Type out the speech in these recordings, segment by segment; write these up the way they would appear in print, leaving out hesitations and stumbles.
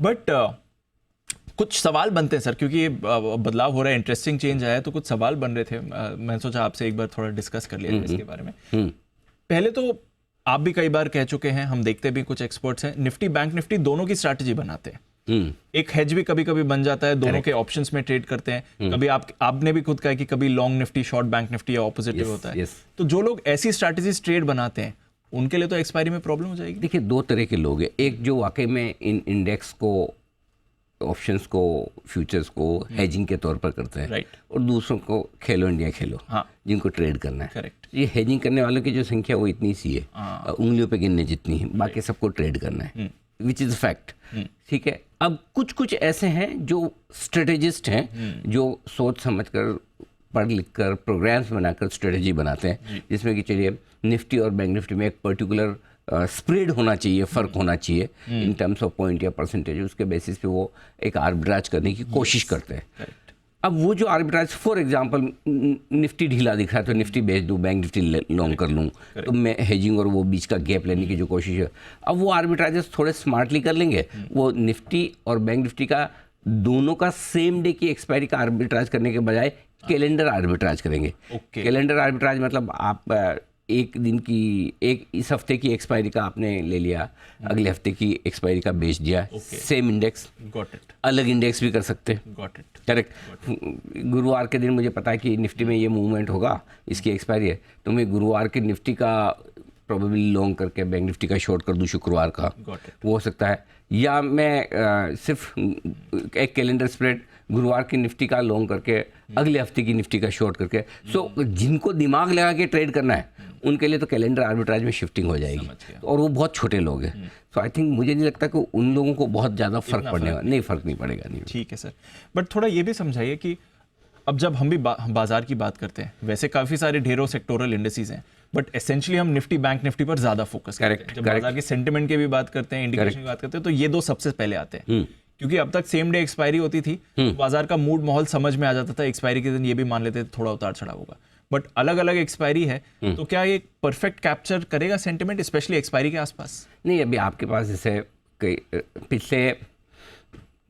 But कुछ सवाल बनते हैं सर, क्योंकि ये बदलाव हो रहा है, इंटरेस्टिंग चेंज आया है, तो कुछ सवाल बन रहे थे। मैं सोचा आपसे एक बार थोड़ा डिस्कस कर लिया जाए इसके बारे में। पहले तो आप भी कई बार कह चुके हैं, हम देखते भी कुछ एक्सपर्ट्स हैं, निफ्टी बैंक निफ्टी दोनों की स्ट्रैटेजी बनाते हैं। एक हेज भी कभी कभी बन जाता है, दोनों के ऑप्शंस में ट्रेड करते हैं। कभी आपने भी खुद कहा कि कभी long Nifty short bank Nifty या ऑपोजिट होता है। तो जो लोग ऐसी स्ट्रैटेजीज ट्रेड बनाते हैं उनके लिए तो एक्सपायरी में प्रॉब्लम हो जाएगी। देखिए, दो तरह के लोग हैं, एक जो वाकई में इन इंडेक्स को, ऑप्शंस को, फ्यूचर्स को हेजिंग के तौर पर करते हैं, राइट, और दूसरों को खेलो इंडिया खेलो, हाँ, जिनको ट्रेड करना है। करेक्ट। ये हेजिंग करने वालों की जो संख्या वो इतनी सी है, उंगलियों पे गिनने जितनी है, बाकी सबको ट्रेड करना है, विच इज़ फैक्ट। ठीक है, अब कुछ कुछ ऐसे हैं जो स्ट्रेटेजिस्ट हैं, जो सोच समझ कर, पढ़ लिख कर, प्रोग्राम्स बनाकर स्ट्रेटेजी बनाते हैं, जिसमें कि चलिए निफ्टी और बैंक निफ्टी में एक पर्टिकुलर स्प्रेड होना चाहिए, फ़र्क होना चाहिए इन टर्म्स ऑफ पॉइंट या परसेंटेज, उसके बेसिस पे वो एक आर्बिट्राज करने की कोशिश करते हैं। अब वो जो आर्बिट्राज, फॉर एग्जांपल निफ्टी ढीला दिख रहा है तो निफ्टी बेच दूं, बैंक निफ्टी लॉन्ग कर लूं, तो मैं हेजिंग और वो बीच का गैप लेने की जो कोशिश है, अब वो आर्बिट्राजेस थोड़े स्मार्टली कर लेंगे। वो निफ्टी और बैंक निफ्टी का दोनों का सेम डे की एक्सपायरी का आर्बिट्राज करने के बजाय कैलेंडर आर्बिट्राज करेंगे। कैलेंडर आर्बिट्राज मतलब आप एक दिन की, एक इस हफ्ते की एक्सपायरी का आपने ले लिया, अगले हफ्ते की एक्सपायरी का बेच दिया, सेम इंडेक्स। Got it. अलग इंडेक्स भी कर सकते हैं। Got it. करेक्ट। गुरुवार के दिन मुझे पता है कि निफ्टी में ये मूवमेंट होगा, इसकी एक्सपायरी है, तो मैं गुरुवार के निफ्टी का प्रोबेबली लॉन्ग करके बैंक निफ्टी का शॉर्ट कर दूं शुक्रवार का, वो हो सकता है। या मैं सिर्फ एक कैलेंडर स्प्रेड गुरुवार की निफ्टी का लॉन्ग करके अगले हफ्ते की निफ्टी का शॉर्ट करके, सो जिनको दिमाग लगा के ट्रेड करना है उनके लिए तो कैलेंडर आर्बिट्राज में शिफ्टिंग हो जाएगी, और वो बहुत छोटे लोग हैं। तो आई थिंक मुझे नहीं लगता कि उन लोगों को बहुत ज़्यादा फर्क पड़ने वाला, नहीं, फर्क नहीं पड़ेगा। नहीं, ठीक है सर, बट थोड़ा ये भी समझाइए कि अब जब हम भी बाजार की बात करते हैं, वैसे काफ़ी सारे ढेरों सेक्टोरल इंडेसेस हैं, बट एसेंशियली हम निफ्टी बैंक निफ्टी पर ज़्यादा फोकस करते हैं। जब बाजार के सेंटिमेंट की भी बात करते हैं, इंडिकेशन की बात करते हैं, तो ये दो सबसे पहले आते हैं, क्योंकि अब तक सेम डे एक्सपायरी होती थी, बाजार का मूड माहौल समझ में आ जाता था, एक्सपायरी के दिन ये भी मान लेते थे थोड़ा उतार चढ़ाव होगा। बट अलग अलग एक्सपायरी है, तो क्या ये परफेक्ट कैप्चर करेगा सेंटिमेंट, स्पेशली एक्सपायरी के आसपास? नहीं, अभी आपके पास जैसे पिछले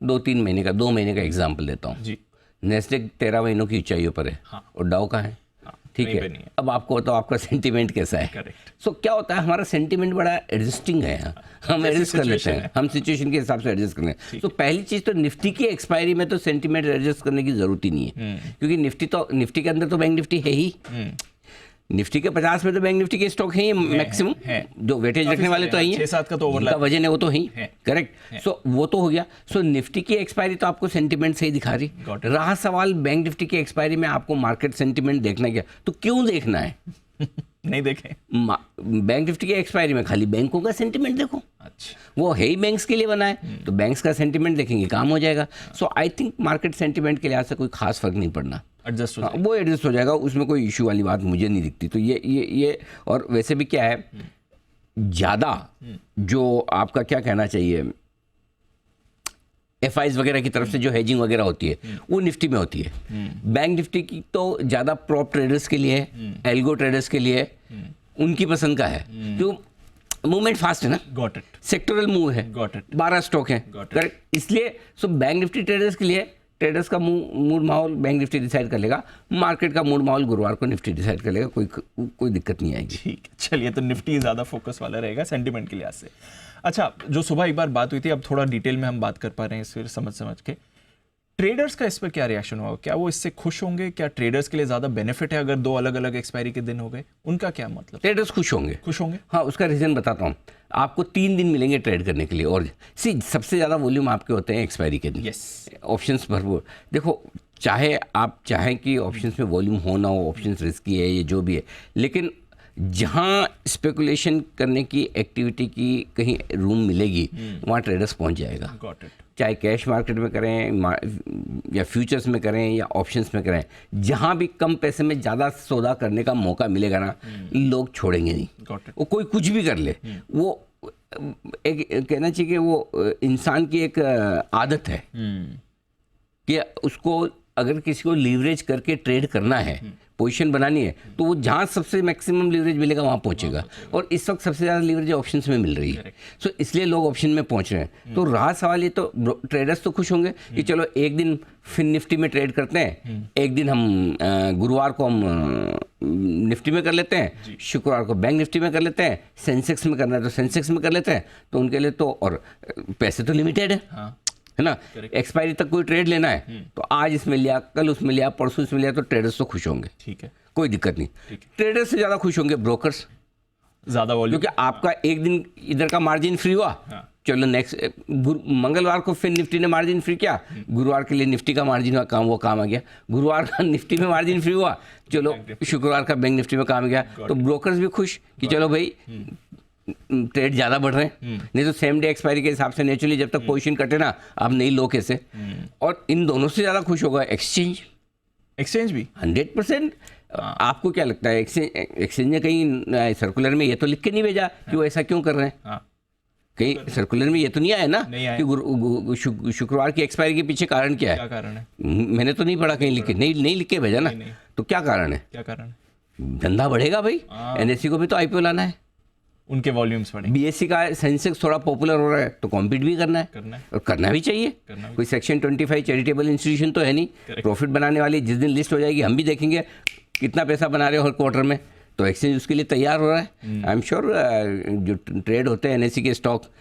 2-3 महीने का, 2 महीने का एग्जाम्पल देता हूँ जी। नेस्डेक 13 महीनों की ऊंचाइयों पर है, हाँ, और डाउ का है, हाँ, ठीक है। अब आपको बताओ आपका सेंटिमेंट कैसा है। सो क्या होता है, हमारा सेंटिमेंट बड़ा एडजस्टिंग है, हम एडजस्ट कर लेते हैं, हम सिचुएशन के हिसाब से एडजस्ट करते हैं। तो पहली चीज़ तो निफ्टी की एक्सपायरी में तो सेंटिमेंट एडजस्ट करने की जरूरत ही नहीं है, क्योंकि निफ्टी के अंदर तो बैंक निफ्टी है ही, निफ्टी के 50 में तो बैंक निफ्टी के स्टॉक हैं मैक्सिमम, जो वेटेज रखने वाले तो ही हैं, 6-7 का तो उनका वजन है वो तो ही, करेक्ट। सो वो तो हो गया। सो निफ्टी की एक्सपायरी तो आपको सेंटिमेंट से ही दिखा रही। रहा सवाल बैंक निफ्टी की एक्सपायरी में आपको मार्केट सेंटिमेंट देखना क्या, तो क्यों देखना है? नहीं देखें। बैंक निफ्टी की एक्सपायरी में खाली बैंकों का सेंटिमेंट देखो, अच्छा, वो है ही बैंक्स के लिए बना है, तो बैंक्स का सेंटिमेंट देखेंगे काम हो जाएगा। सो आई थिंक मार्केट सेंटिमेंट के लिहाज से कोई खास फर्क नहीं पड़ना, एडजस्ट हो वो एडजस्ट हो जाएगा, उसमें कोई इशू वाली बात मुझे नहीं दिखती। तो ये और वैसे भी क्या है, ज़्यादा जो आपका क्या कहना चाहिए, एफआईज वगैरह की तरफ से जो हेजिंग वगैरह होती है वो निफ्टी में होती है। बैंक निफ्टी की तो ज़्यादा प्रॉप ट्रेडर्स के लिए, एल्गो ट्रेडर्स के लिए, उनकी पसंद का है, जो मूवमेंट फास्ट है ना, गॉट इट, सेक्टोरल मूव है, गॉट इट, 12 स्टॉक है, करेक्ट। इसलिए सो बैंक निफ्टी ट्रेडर्स के लिए, ट्रेडर्स का मूड माहौल बैंक निफ्टी डिसाइड कर लेगा, मार्केट का मूड माहौल गुरुवार को निफ्टी डिसाइड कर लेगा, कोई दिक्कत नहीं आएगी। ठीक है, चलिए, तो निफ्टी ज़्यादा फोकस वाला रहेगा सेंटिमेंट के लिहाज से। अच्छा, जो सुबह एक बार बात हुई थी, अब थोड़ा डिटेल में हम बात कर पा रहे हैं फिर समझ के, ट्रेडर्स का इस पर क्या रिएक्शन हुआ? क्या वो इससे खुश होंगे? क्या ट्रेडर्स के लिए ज़्यादा बेनिफिट है अगर 2 अलग अलग एक्सपायरी के दिन हो गए? उनका क्या मतलब? ट्रेडर्स खुश होंगे, खुश होंगे। हाँ, उसका रीज़न बताता हूँ। आपको 3 दिन मिलेंगे ट्रेड करने के लिए, और सबसे ज़्यादा वॉल्यूम आपके होते हैं एक्सपायरी के दिन। ऑप्शंस भरपूर। देखो, चाहे आप चाहें कि ऑप्शंस में वॉल्यूम हो ना हो, ऑप्शंस रिस्की है, ये जो भी है, लेकिन जहाँ स्पेकुलेशन करने की एक्टिविटी की कहीं रूम मिलेगी, वहाँ ट्रेडर्स पहुँच जाएगा। चाहे कैश मार्केट में करें या फ्यूचर्स में करें या ऑप्शंस में करें, जहाँ भी कम पैसे में ज़्यादा सौदा करने का मौका मिलेगा ना, लोग छोड़ेंगे नहीं। वो कोई कुछ भी कर ले, वो एक कहना चाहिए कि वो इंसान की एक आदत है कि उसको अगर किसी को लीवरेज करके ट्रेड करना है, पोजीशन बनानी है, तो वो जहाँ सबसे मैक्सिमम लीवरेज मिलेगा वहाँ पहुँचेगा। और इस वक्त सबसे ज़्यादा लीवरेज ऑप्शंस में मिल रही है, सो इसलिए लोग ऑप्शन में पहुँच रहे हैं। तो रहा सवाल ये, तो ट्रेडर्स तो खुश होंगे कि चलो एक दिन फिन निफ्टी में ट्रेड करते हैं, एक दिन हम गुरुवार को हम निफ्टी में कर लेते हैं, शुक्रवार को बैंक निफ्टी में कर लेते हैं, सेंसेक्स में करना है तो सेंसेक्स में कर लेते हैं। तो उनके लिए तो, और पैसे तो लिमिटेड है ना, एक्सपायरी तक कोई ट्रेड लेना है तो आज इसमें लिया, कल उसमें लिया, परसों इसमें लिया, तो ट्रेडर्स तो खुश होंगे, ठीक है, कोई दिक्कत नहीं। ट्रेडर्स से ज़्यादा खुश होंगे ब्रोकर्स, ज़्यादा वॉल्यूम, क्योंकि आपका एक दिन इधर का मार्जिन फ्री हुआ, चलो नेक्स्ट मंगलवार को फिर निफ्टी ने मार्जिन फ्री किया, गुरुवार के लिए निफ्टी का मार्जिन हुआ, काम वो काम आ गया। गुरुवार का निफ्टी में मार्जिन फ्री हुआ, चलो शुक्रवार का बैंक निफ्टी में काम आ गया। तो ब्रोकर्स भी खुश कि चलो भाई ट्रेड ज़्यादा बढ़ रहे हैं, नहीं तो सेम डे एक्सपायरी के हिसाब से नेचुरली जब तक पोजीशन कटे ना आप नहीं लो कैसे। और इन दोनों से ज़्यादा खुश होगा एक्सचेंज भी 100%। आपको क्या लगता है, एक्सचेंज ने कहीं सर्कुलर में ये तो लिख के नहीं भेजा कि वो ऐसा क्यों कर रहे हैं? कहीं सर्कुलर में ये तो नहीं आया ना कि शुक्रवार की एक्सपायरी के पीछे कारण क्या है? क्या कारण है? मैंने तो नहीं पढ़ा कहीं लिख के, नहीं लिख के भेजा ना। तो क्या कारण है? क्या कारण है? धंधा बढ़ेगा भाई, एनएससी को भी तो आईपीओ लाना है, उनके वॉल्यूम्स बढ़ेंगे, बीएससी का सेंसेक्स थोड़ा पॉपुलर हो रहा है तो कॉम्पीट भी करना है और करना भी चाहिए। कोई सेक्शन 25 चैरिटेबल इंस्टीट्यूशन तो है नहीं, प्रॉफिट बनाने वाली। जिस दिन लिस्ट हो जाएगी हम भी देखेंगे कितना पैसा बना रहे हो हर क्वार्टर में, तो एक्सचेंज उसके लिए तैयार हो रहा है। आई एम श्योर जो ट्रेड होते हैं एनएससी के स्टॉक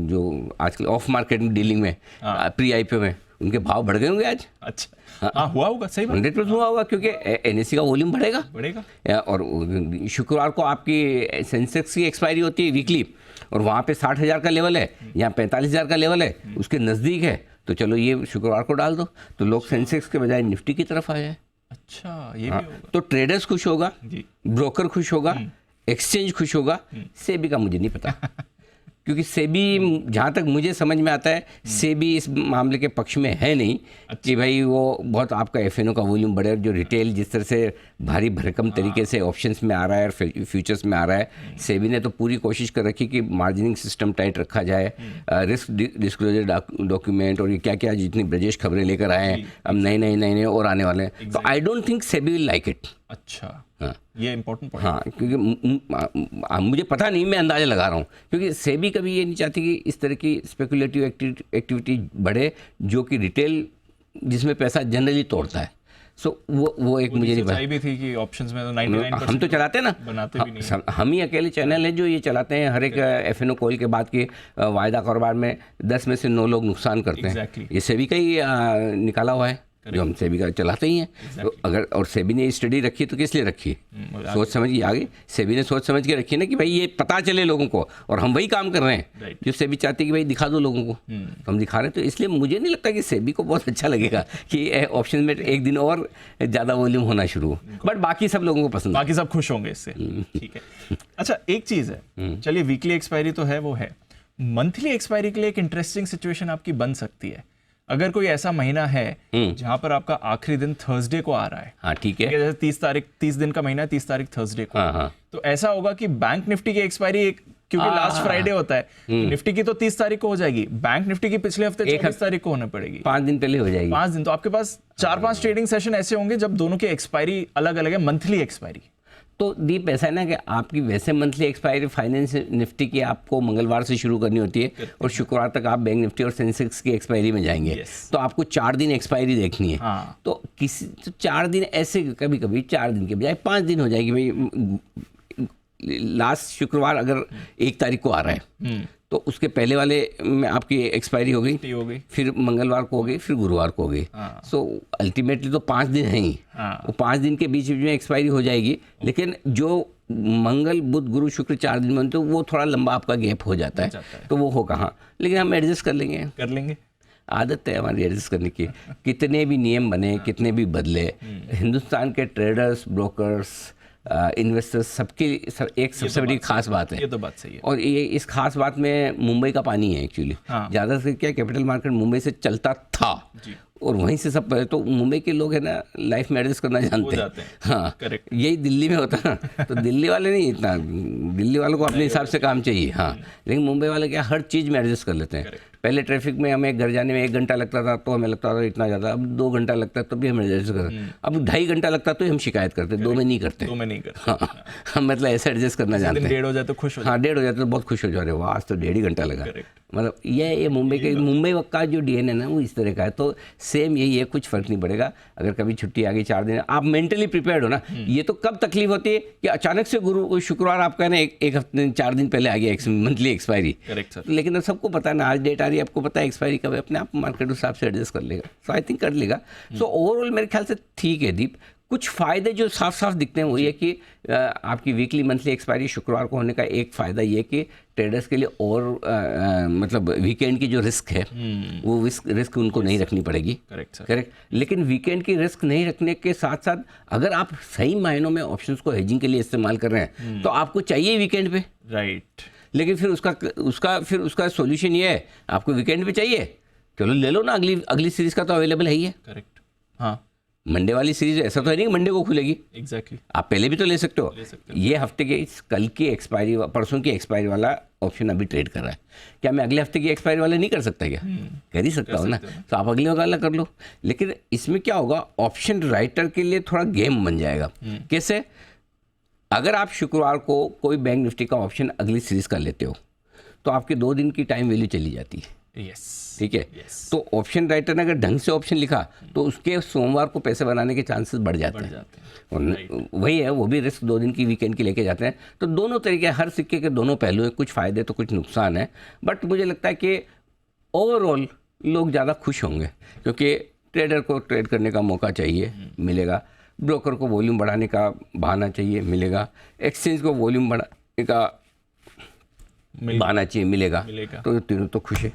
जो आजकल ऑफ मार्केट डीलिंग में प्री आईपीओ में, उनके भाव बढ़ गए होंगे आज। अच्छा, हाँ हुआ होगा, सही बात, 100% हुआ होगा, क्योंकि एनएससी का वॉल्यूम बढ़ेगा। और शुक्रवार को आपकी सेंसेक्स की एक्सपायरी होती है वीकली, और वहाँ पे 60,000 का लेवल है, यहाँ 45,000 का लेवल है, उसके नज़दीक है, तो चलो ये शुक्रवार को डाल दो, तो लोग सेंसेक्स के बजाय निफ्टी की तरफ आ जाए। अच्छा, ये भी होगा। तो ट्रेडर्स खुश होगा, ब्रोकर खुश होगा, एक्सचेंज खुश होगा, सेबी का मुझे नहीं पता क्योंकि सेबी जहाँ तक मुझे समझ में आता है सेबी इस मामले के पक्ष में है नहीं कि भाई वो बहुत आपका एफएनओ का वॉल्यूम बढ़े। जो रिटेल जिस तरह से भारी भरकम तरीके से ऑप्शंस में आ रहा है और फ्यूचर्स में आ रहा है, सेबी ने तो पूरी कोशिश कर रखी कि मार्जिनिंग सिस्टम टाइट रखा जाए, रिस्क डिस्क्लोजर डॉक्यूमेंट और ये क्या क्या जितनी ब्रजेश खबरें लेकर आए हैं, अब नए और आने वाले हैं। तो I don't think SEBI will like it. अच्छा, हाँ, ये इम्पोर्टेंट पॉइंट। हाँ, क्योंकि मुझे पता नहीं, मैं अंदाज़ा लगा रहा हूँ, क्योंकि सेबी कभी ये नहीं चाहती कि इस तरह की स्पेकुलेटिव एक्टिविटी बढ़े जो कि रिटेल जिसमें पैसा जनरली तोड़ता है। सो वो एक मुझे नहीं पता भी थी कि ऑप्शंस में तो 99% हम तो चलाते हैं ना, बनाते भी नहीं। हम ही अकेले चैनल है जो ये चलाते हैं। हर एक एफएनओ कॉल के बाद के वायदा कारोबार में 10 में से 9 लोग नुकसान करते हैं। ये सेबी का ही निकाला हुआ है जो हम सेबी का चलाते ही हैं। तो अगर और सेबी ने स्टडी रखी तो किस लिए रखी? सोच समझ के आगे सेबी ने सोच समझ के रखी ना कि भाई ये पता चले लोगों को, और हम वही काम कर रहे हैं जो सेबी चाहती है कि भाई दिखा दो लोगों को, तो हम दिखा रहे हैं। तो इसलिए मुझे नहीं लगता कि सेबी को बहुत अच्छा लगेगा कि ऑप्शन में एक दिन और ज़्यादा वॉल्यूम होना शुरू हो, बट बाकी सब लोगों को पसंद, बाकी सब खुश होंगे इससे। ठीक है। अच्छा, एक चीज़ है, चलिए वीकली एक्सपायरी तो है वो है, मंथली एक्सपायरी के लिए एक इंटरेस्टिंग सिचुएशन आपकी बन सकती है। अगर कोई ऐसा महीना है जहां पर आपका आखिरी दिन थर्सडे को आ रहा है, हाँ ठीक है, जैसे 30 दिन का महीना है, 30 तारीख थर्सडे को, हाँ। तो ऐसा होगा कि बैंक निफ्टी की एक्सपायरी क्योंकि लास्ट फ्राइडे होता है, निफ्टी की तो 30 तारीख को हो जाएगी, बैंक निफ्टी की पिछले हफ्ते 24 तारीख को होने पड़ेगी, 5 दिन पहले हो जाएगी। 5 दिन, तो आपके पास 4-5 ट्रेडिंग सेशन ऐसे होंगे जब दोनों की एक्सपायरी अलग अलग है, मंथली एक्सपायरी। तो दीप ऐसा है ना कि आपकी वैसे मंथली एक्सपायरी फाइनेंस निफ्टी की आपको मंगलवार से शुरू करनी होती है और शुक्रवार तक आप बैंक निफ्टी और सेंसेक्स की एक्सपायरी में जाएंगे। तो आपको 4 दिन एक्सपायरी देखनी है। तो 4 दिन ऐसे कभी कभी 4 दिन के बजाय 5 दिन हो जाएगी। भाई लास्ट शुक्रवार अगर 1 तारीख को आ रहा है तो उसके पहले वाले में आपकी एक्सपायरी हो गई, फिर मंगलवार को हो गई, फिर गुरुवार को हो गई। सो अल्टीमेटली तो 5 दिन हैं ही, वो 5 दिन के बीच में एक्सपायरी हो जाएगी। लेकिन जो मंगल बुध गुरु शुक्र 4 दिन में, तो वो थोड़ा लंबा आपका गैप हो जाता है, तो वो होगा। हाँ, लेकिन हम एडजस्ट कर लेंगे। आदत है हमारी एडजस्ट करने की। कितने भी नियम बने, कितने भी बदले, हिंदुस्तान के ट्रेडर्स, ब्रोकर्स, इन्वेस्टर्स सबकी एक सबसे बड़ी खास बात है। ये तो बात सही है। और ये इस खास बात में मुंबई का पानी है एक्चुअली। ज़्यादा से क्या कैपिटल मार्केट मुंबई से चलता था, और वहीं से सब तो मुंबई के लोग है ना लाइफ में एडजस्ट करना जानते जाते हैं। हाँ Correct. यही दिल्ली में होता ना तो दिल्ली वाले नहीं इतना, दिल्ली वालों को अपने हिसाब से काम चाहिए हाँ, लेकिन मुंबई वाले क्या हर चीज़ में एडजस्ट कर लेते हैं। पहले ट्रैफिक में हमें घर जाने में 1 घंटा लगता था तो हमें लगता था इतना ज़्यादा, अब 2 घंटा लगता है तो भी हम एडजस्ट करते, अब 2.5 घंटा लगता तो हम शिकायत करते, 2 में नहीं करते। तो मैं नहीं करता। हाँ हम मतलब ऐसा एडजस्ट करना जानते हैं। 1:30 हो जाए तो खुश हो हाँ 1:30 हो जाते तो बहुत खुश हो जा रहे हो, आज तो 1.5 घंटा लगा। Correct. मतलब ये मुंबई का जो डीएनए ना वो इस तरह का है, तो सेम यही है, कुछ फर्क नहीं पड़ेगा। अगर कभी छुट्टी आ गई 4 दिन, आप मेंटली प्रिपेयर्ड हो ना। ये तो कब तकलीफ होती है कि अचानक से शुक्रवार आपका ना एक हफ्ते 4 दिन पहले आ गया मंथली एक्सपायरी। Correct sir. लेकिन अब सबको पता है ना, आज डेट आ रही है, आपको पता है एक्सपायरी कब है, अपने आप मार्केट हिसाब से एडजस्ट कर लेगा। सो आई थिंक कर लेगा। सो ओवरऑल मेरे ख्याल से ठीक है दीप। कुछ फ़ायदे जो साफ साफ दिखते हैं वो ये कि आपकी वीकली मंथली एक्सपायरी शुक्रवार को होने का एक फ़ायदा ये कि ट्रेडर्स के लिए और मतलब वीकेंड की जो रिस्क है वो रिस्क उनको नहीं रखनी पड़ेगी। Correct sir. करेक्ट। लेकिन वीकेंड की रिस्क नहीं रखने के साथ साथ अगर आप सही मायनों में ऑप्शंस को हेजिंग के लिए इस्तेमाल कर रहे हैं तो आपको चाहिए वीकेंड पे। राइट। लेकिन फिर उसका सॉल्यूशन ये है, आपको वीकेंड पे चाहिए, चलो ले लो ना, अगली सीरीज़ का तो अवेलेबल है ही है। करेक्ट। हाँ मंडे वाली सीरीज ऐसा तो है नहीं कि मंडे को खुलेगी, एग्जैक्टली। आप पहले भी तो ले सकते हो। सकते ये हफ्ते के कल की एक्सपायरी, परसों की एक्सपायरी वाला ऑप्शन अभी ट्रेड कर रहा है, क्या मैं अगले हफ्ते की एक्सपायरी वाला नहीं कर सकता क्या? कर ही सकता हूँ ना, तो आप अगले वाला कर लो। लेकिन इसमें क्या होगा, ऑप्शन राइटर के लिए थोड़ा गेम बन जाएगा। कैसे? अगर आप शुक्रवार को कोई बैंक निफ्टी का ऑप्शन अगली सीरीज का लेते हो तो आपके 2 दिन की टाइम वैल्यू चली जाती है। यस। ठीक है। तो ऑप्शन राइटर ने अगर ढंग से ऑप्शन लिखा तो उसके सोमवार को पैसे बनाने के चांसेस बढ़ जाते हैं। और वही है, वो भी रिस्क 2 दिन की वीकेंड की लेके जाते हैं। तो दोनों तरीके, हर सिक्के के दोनों पहलू हैं, कुछ फ़ायदे तो कुछ नुकसान है। बट मुझे लगता है कि ओवरऑल लोग ज़्यादा खुश होंगे क्योंकि ट्रेडर को ट्रेड करने का मौका चाहिए, मिलेगा। ब्रोकर को वॉल्यूम बढ़ाने का बहाना चाहिए, मिलेगा। एक्सचेंज को वॉल्यूम बढ़ाने का बहाना चाहिए, मिलेगा। तो तीनों तो खुश है।